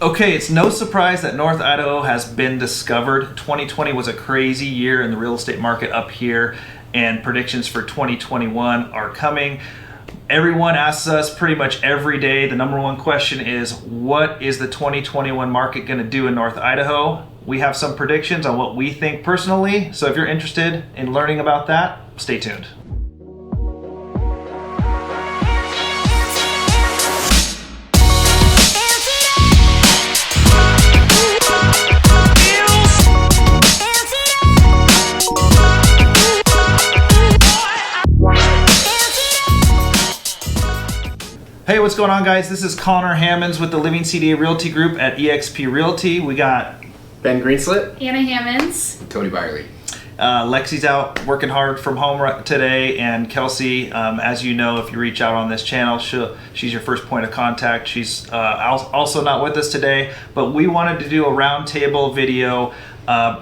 Okay, it's no surprise that North Idaho has been discovered. 2020 was a crazy year in the real estate market up here, and predictions for 2021 are coming. Everyone asks us pretty much every day, the number one question is, what is the 2021 market going to do in North Idaho? We have some predictions on what we think personally, so if you're interested in learning about that, stay tuned. Hey, what's going on, guys? This is Conor Hammons with the Living CDA Realty Group at eXp Realty. We got Ben Greenslit, Anna Hammons, Tony Byerly. Lexi's out working hard from home today, and Kelsey, as you know, if you reach out on this channel, she's your first point of contact. She's also not with us today, but we wanted to do a roundtable video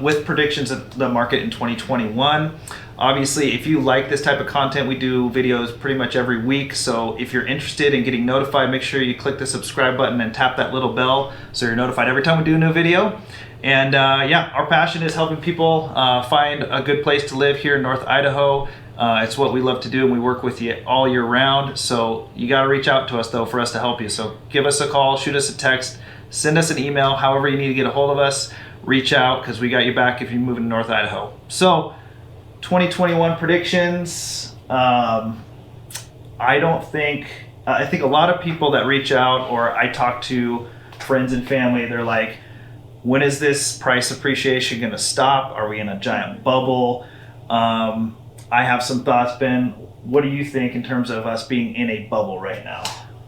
with predictions of the market in 2021. Obviously, if you like this type of content, we do videos pretty much every week. So if you're interested in getting notified, make sure you click the subscribe button and tap that little bell so you're notified every time we do a new video. And yeah, our passion is helping people find a good place to live here in North Idaho. It's what we love to do, and we work with you all year round. So you got to reach out to us, though, for us to help you. So give us a call, shoot us a text, send us an email, however you need to get a hold of us. Reach out, because we got you back if you move to North Idaho. So 2021 predictions. I think a lot of people that reach out, or I talk to friends and family, they're like, when is this price appreciation going to stop? Are we in a giant bubble? I have some thoughts, Ben. What do you think in terms of us being in a bubble right now?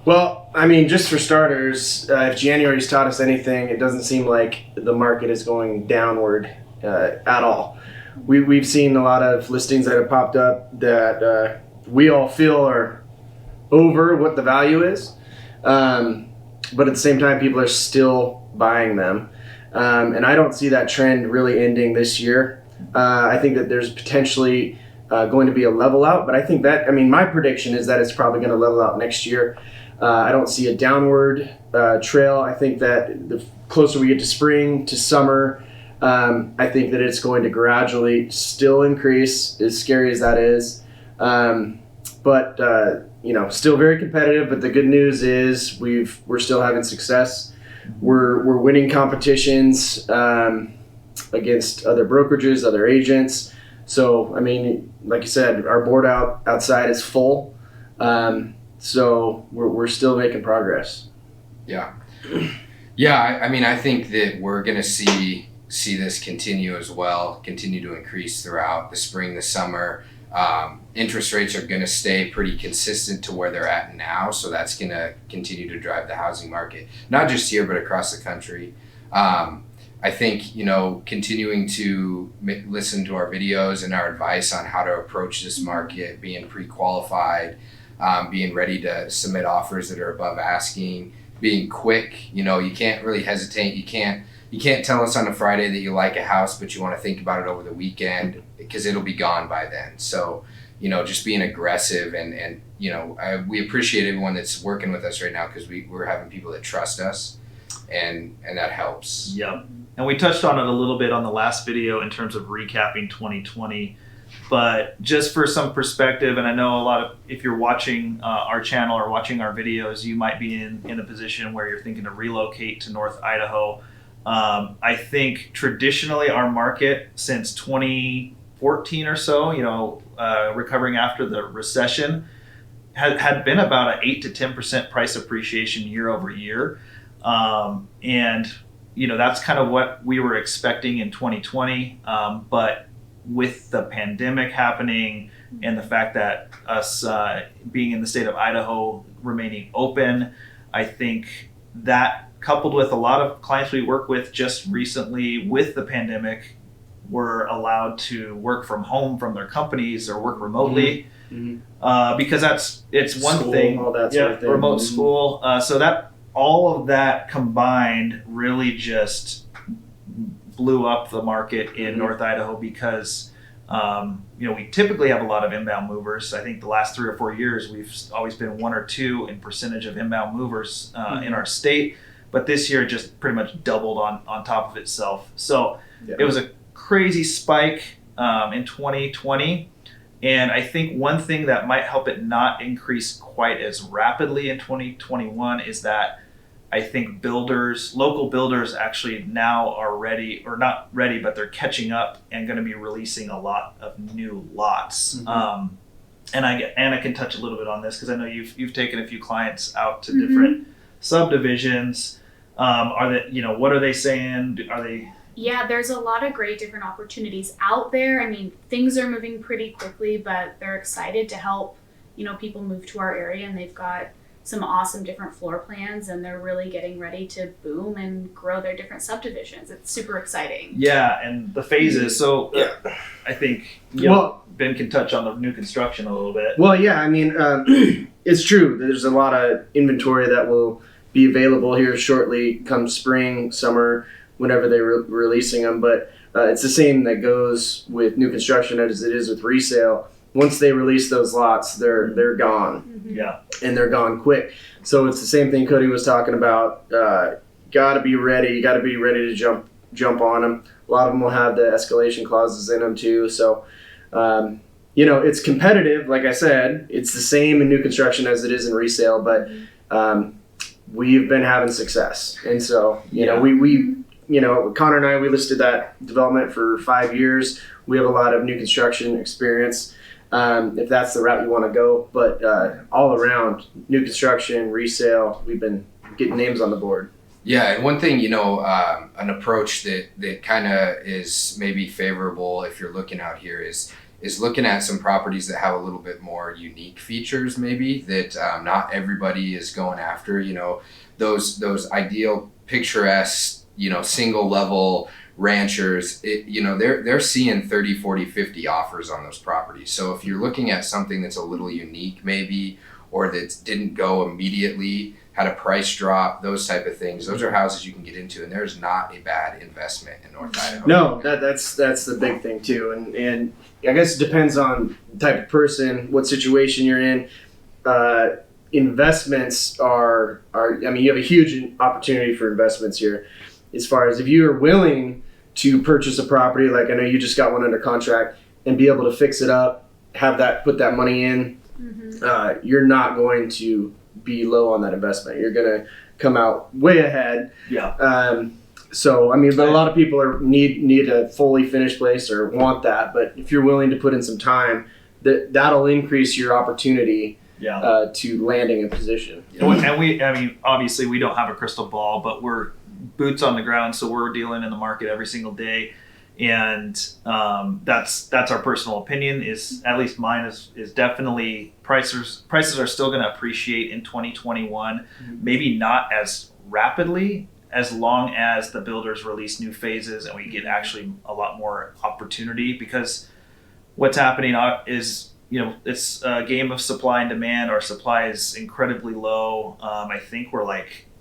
well, I mean, just for starters, if January's taught us anything, it doesn't seem like the market is going downward at all. We've seen a lot of listings that have popped up that we all feel are over what the value is, but at the same time, people are still buying them. And I don't see that trend really ending this year. I think that there's potentially going to be a level out, but I think that, my prediction is that it's probably going to level out next year. I don't see a downward trail. I think that the closer we get to spring, to summer, I think that it's going to gradually still increase, as scary as that is. But still very competitive. But the good news is we're still having success. We're winning competitions against other brokerages, other agents. So, like you said, our board outside is full. So we're still making progress. Yeah. I think that we're going to see this continue as well, continue to increase throughout the spring, the summer. Interest rates are going to stay pretty consistent to where they're at now, so that's going to continue to drive the housing market, not just here but across the country. I think continuing to listen to our videos and our advice on how to approach this market, being pre-qualified, being ready to submit offers that are above asking, being quick. You can't really hesitate. You can't tell us on a Friday that you like a house, but you want to think about it over the weekend, because it'll be gone by then. So, just being aggressive and we appreciate everyone that's working with us right now, because we're having people that trust us, and that helps. Yep. And we touched on it a little bit on the last video in terms of recapping 2020, but just for some perspective, and I know if you're watching our channel or watching our videos, you might be in a position where you're thinking to relocate to North Idaho. I think traditionally our market since 2014 or so, recovering after the recession, had been about an 8 to 10% price appreciation year over year. And that's kind of what we were expecting in 2020. But with the pandemic happening and the fact that us being in the state of Idaho remaining open, I think that, coupled with a lot of clients we work with just recently with the pandemic, were allowed to work from home from their companies or work remotely. Mm-hmm. Because it's one school, thing, all that sort of thing. Remote school. So that all of that combined really just blew up the market in North Idaho, because we typically have a lot of inbound movers. I think the last 3 or 4 years we've always been 1 or 2 in percentage of inbound movers in our state. but this year it just pretty much doubled on top of itself. So Yeah. it was a crazy spike in 2020. And I think one thing that might help it not increase quite as rapidly in 2021 is that I think local builders actually now are ready, or not ready, but they're catching up and going to be releasing a lot of new lots. Mm-hmm. And Anna can touch a little bit on this because I know you've taken a few clients out to different subdivisions. Are they, what are they saying? Are they? Yeah, there's a lot of great different opportunities out there. I mean, things are moving pretty quickly, but they're excited to help, people move to our area, and they've got some awesome different floor plans, and they're really getting ready to boom and grow their different subdivisions. It's super exciting. Yeah, and the phases. So I think Ben can touch on the new construction a little bit. Well, yeah, I mean, it's true. There's a lot of inventory that will be available here shortly come spring, summer, whenever they're releasing them. But it's the same that goes with new construction as it is with resale. Once they release those lots, they're gone. Mm-hmm. Yeah. And they're gone quick. So it's the same thing Cody was talking about. Got to be ready. You got to be ready to jump on them. A lot of them will have the escalation clauses in them too. So, it's competitive. Like I said, it's the same in new construction as it is in resale, but we've been having success. And so, we Conor and I, we listed that development for 5 years. We have a lot of new construction experience. If that's the route you want to go, but all around new construction, resale, we've been getting names on the board. Yeah, and one thing, an approach that kind of is maybe favorable if you're looking out here is looking at some properties that have a little bit more unique features, maybe that not everybody is going after. Those ideal picturesque, single level ranchers, they're seeing 30, 40, 50 offers on those properties. So if you're looking at something that's a little unique maybe, or that didn't go immediately, had a price drop, those type of things, those are houses you can get into, and there's not a bad investment in North Idaho. No, that's the big thing too. And I guess it depends on the type of person, what situation you're in. Investments are you have a huge opportunity for investments here. As far as if you are willing to purchase a property, like I know you just got one under contract, and be able to fix it up, put that money in, you're not going to be low on that investment. You're going to come out way ahead. Yeah. But a lot of people need a fully finished place or want that. But if you're willing to put in some time, that'll increase your opportunity to landing a position. And obviously we don't have a crystal ball, but we're boots on the ground, so we're dealing in the market every single day, and that's our personal opinion. Is at least mine is definitely prices are still going to appreciate in 2021, maybe not as rapidly as long as the builders release new phases and we get actually a lot more opportunity, because what's happening is it's a game of supply and demand. Our supply is incredibly low. I think we're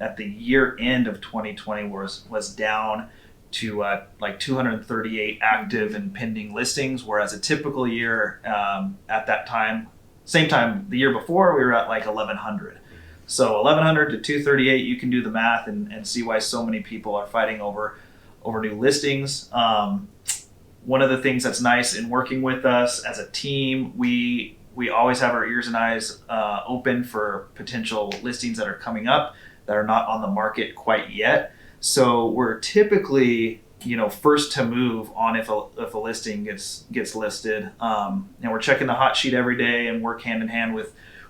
at the year end of 2020 was down to 238 active and pending listings, whereas a typical year at that time, same time the year before, we were at 1,100. So 1,100 to 238, you can do the math and see why so many people are fighting over new listings. One of the things that's nice in working with us as a team, we always have our ears and eyes open for potential listings that are coming up that are not on the market quite yet. So we're typically, first to move on if a listing gets listed. And we're checking the hot sheet every day and work hand in hand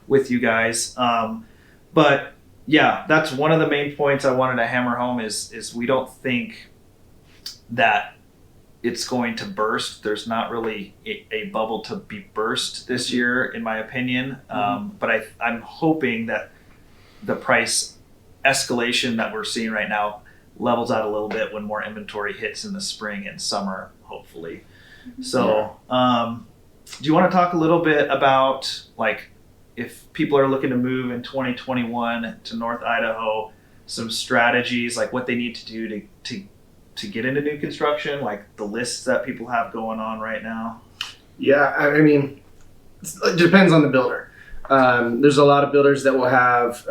with you guys. But yeah, that's one of the main points I wanted to hammer home is we don't think that it's going to burst. There's not really a bubble to be burst this year, in my opinion. But I'm hoping that the price escalation that we're seeing right now levels out a little bit when more inventory hits in the spring and summer, hopefully. So, do you want to talk a little bit about if people are looking to move in 2021 to North Idaho, some strategies, what they need to do to get into new construction, the lists that people have going on right now? Yeah, it depends on the builder. There's a lot of builders that will have,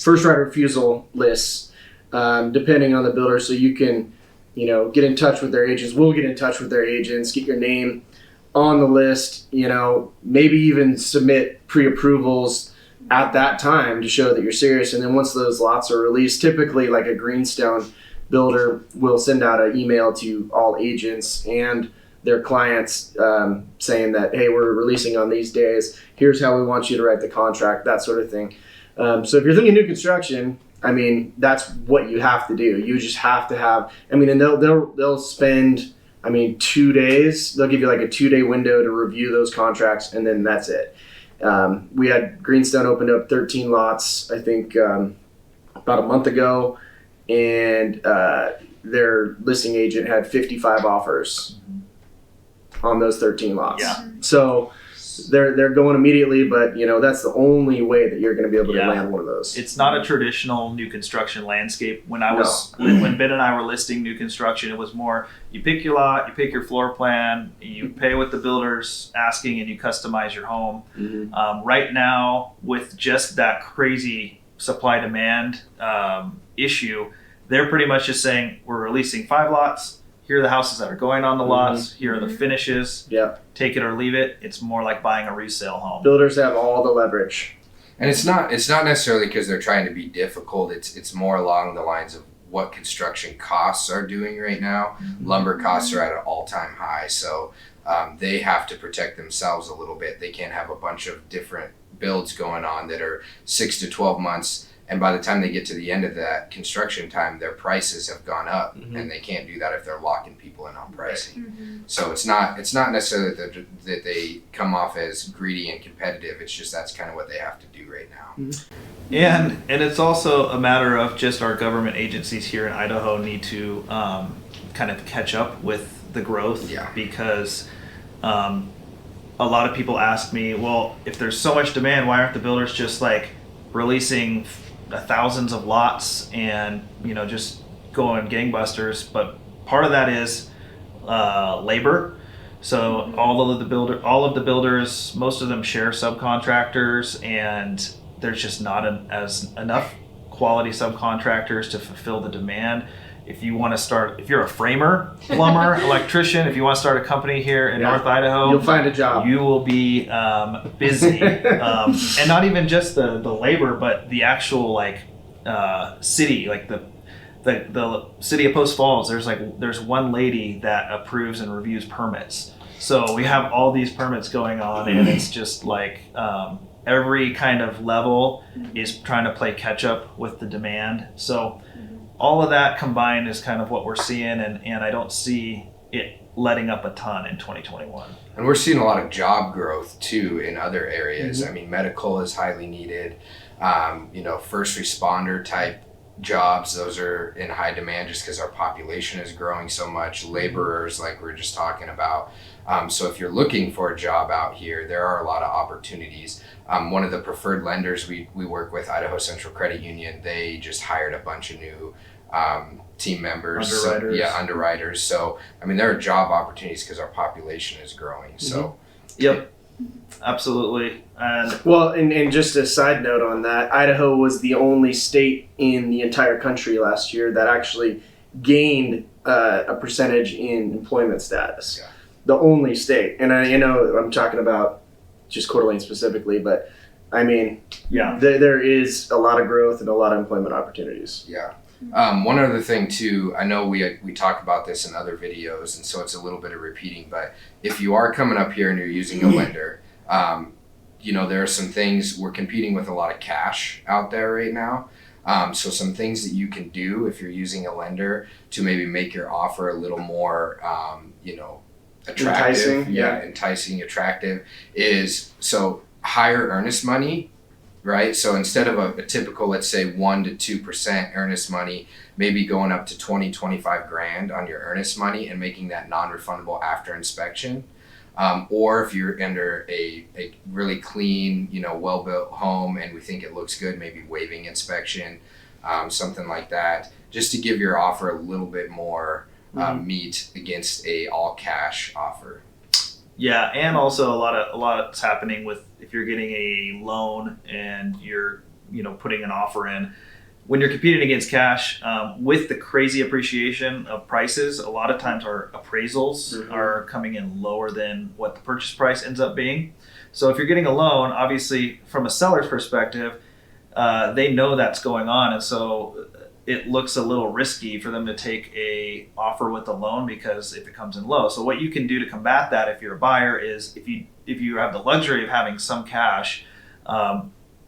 first right of refusal lists, depending on the builder. So you can, get in touch with their agents. We'll get in touch with their agents, get your name on the list, maybe even submit pre-approvals at that time to show that you're serious. And then once those lots are released, typically like a greenstone builder will send out an email to all agents and their clients saying that, hey, we're releasing on these days. Here's how we want you to write the contract, that sort of thing. So if you're thinking new construction, that's what you have to do. You just have to have, and they'll spend, 2 days. They'll give you like a 2-day window to review those contracts, and then that's it. We had Greenstone opened up 13 lots, I think, about a month ago, and their listing agent had 55 offers on those 13 lots. Yeah. So they're going immediately, but that's the only way that you're going to be able to land one of those. It's not a traditional new construction landscape. When Ben and I were listing new construction, it was more you pick your lot, you pick your floor plan, you pay what the builder's asking, and you customize your home. Mm-hmm. Right now, with just that crazy supply demand issue, they're pretty much just saying we're releasing 5 lots. Here are the houses that are going on the lots. Here are the finishes. Yeah. Take it or leave it. It's more like buying a resale home. Builders have all the leverage. And it's not necessarily because they're trying to be difficult. It's more along the lines of what construction costs are doing right now. Lumber costs are at an all-time high, so they have to protect themselves a little bit. They can't have a bunch of different builds going on that are 6 to 12 months. And by the time they get to the end of that construction time, their prices have gone up, and they can't do that if they're locking people in on pricing. So it's not necessarily that they come off as greedy and competitive. It's just that's kind of what they have to do right now. And it's also a matter of just our government agencies here in Idaho need to kind of catch up with the growth, because a lot of people ask me, well, if there's so much demand, why aren't the builders just like releasing thousands of lots and just going gangbusters? But part of that is labor. So all of the builders, most of them share subcontractors, and there's just not enough quality subcontractors to fulfill the demand. If you're a framer, plumber, electrician, if you want to start a company here in North Idaho, you'll find a job. You will be busy, and not even just the labor, but the actual city, like the city of Post Falls. There's one lady that approves and reviews permits. So we have all these permits going on, and it's just like every kind of level is trying to play catch up with the demand. So all of that combined is kind of what we're seeing, and I don't see it letting up a ton in 2021. And we're seeing a lot of job growth too in other areas. Medical is highly needed. First responder type jobs, those are in high demand just because our population is growing so much. Laborers, like we were just talking about. So if you're looking for a job out here, there are a lot of opportunities. One of the preferred lenders we work with, Idaho Central Credit Union, they just hired a bunch of new team members. Underwriters. Underwriters. So, there are job opportunities because our population is growing. So, Yep, absolutely. And just a side note on that, Idaho was the only state in the entire country last year that actually gained a percentage in employment status. Yeah. The only state. And I'm talking about just Coeur d'Alene specifically, but there is a lot of growth and a lot of employment opportunities. Yeah. One other thing too, I know we talk about this in other videos, and so it's a little bit of repeating, but if you are coming up here and you're using a lender, there are some things, we're competing with a lot of cash out there right now. So some things that you can do if you're using a lender to maybe make your offer a little more, attractive. Enticing, attractive is, so higher earnest money, right? So instead of a typical, let's say 1 to 2% earnest money, maybe going up to 20-25 grand on your earnest money and making that non-refundable after inspection. Or if you're under a really clean, well-built home and we think it looks good, maybe waiving inspection, something like that, just to give your offer a little bit more meat against a all cash offer. Yeah, and also a lot's happening with if you're getting a loan and you're putting an offer in. When you're competing against cash, with the crazy appreciation of prices, a lot of times our appraisals are coming in lower than what the purchase price ends up being. So if you're getting a loan, obviously from a seller's perspective, they know that's going on, and so it looks a little risky for them to take a offer with a loan because if it comes in low. So what you can do to combat that if you're a buyer is if you have the luxury of having some cash,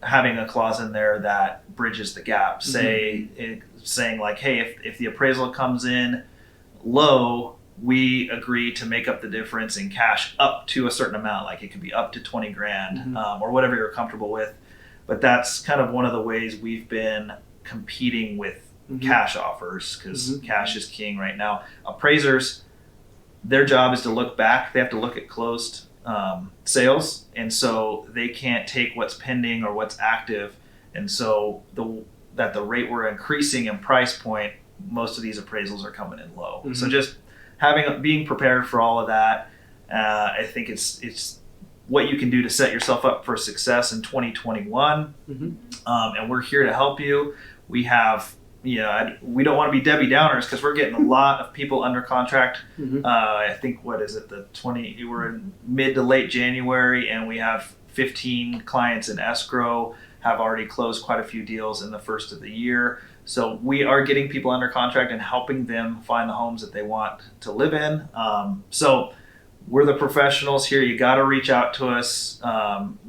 having a clause in there that bridges the gap, saying like, hey, if the appraisal comes in low, we agree to make up the difference in cash up to a certain amount, like it could be up to 20 grand or whatever you're comfortable with. But that's kind of one of the ways we've been competing with cash offers, because cash is king right now. Appraisers, their job is to look back. They have to look at closed sales, and so they can't take what's pending or what's active, and so the rate we're increasing in price point, most of these appraisals are coming in low. So just being prepared for all of that, I think it's what you can do to set yourself up for success in 2021. And we're here to help you. We have, we don't want to be Debbie Downers because we're getting a lot of people under contract. I think, what is it, we're in mid to late January, and we have 15 clients in escrow, have already closed quite a few deals in the first of the year. So we are getting people under contract and helping them find the homes that they want to live in. So we're the professionals here. You got to reach out to us.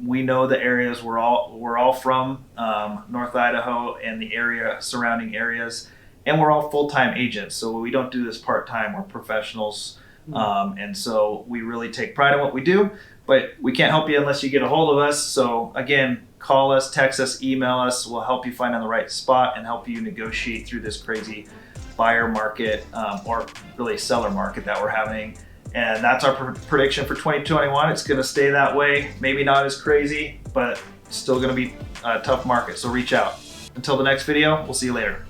We know the areas. We're all from North Idaho and the surrounding areas, and we're all full-time agents. So we don't do this part-time. We're professionals, and so we really take pride in what we do. But we can't help you unless you get a hold of us. So again, call us, text us, email us. We'll help you find on the right spot and help you negotiate through this crazy buyer market or really seller market that we're having. And that's our prediction for 2021. It's going to stay that way. Maybe not as crazy, but still going to be a tough market. So reach out. Until the next video, we'll see you later.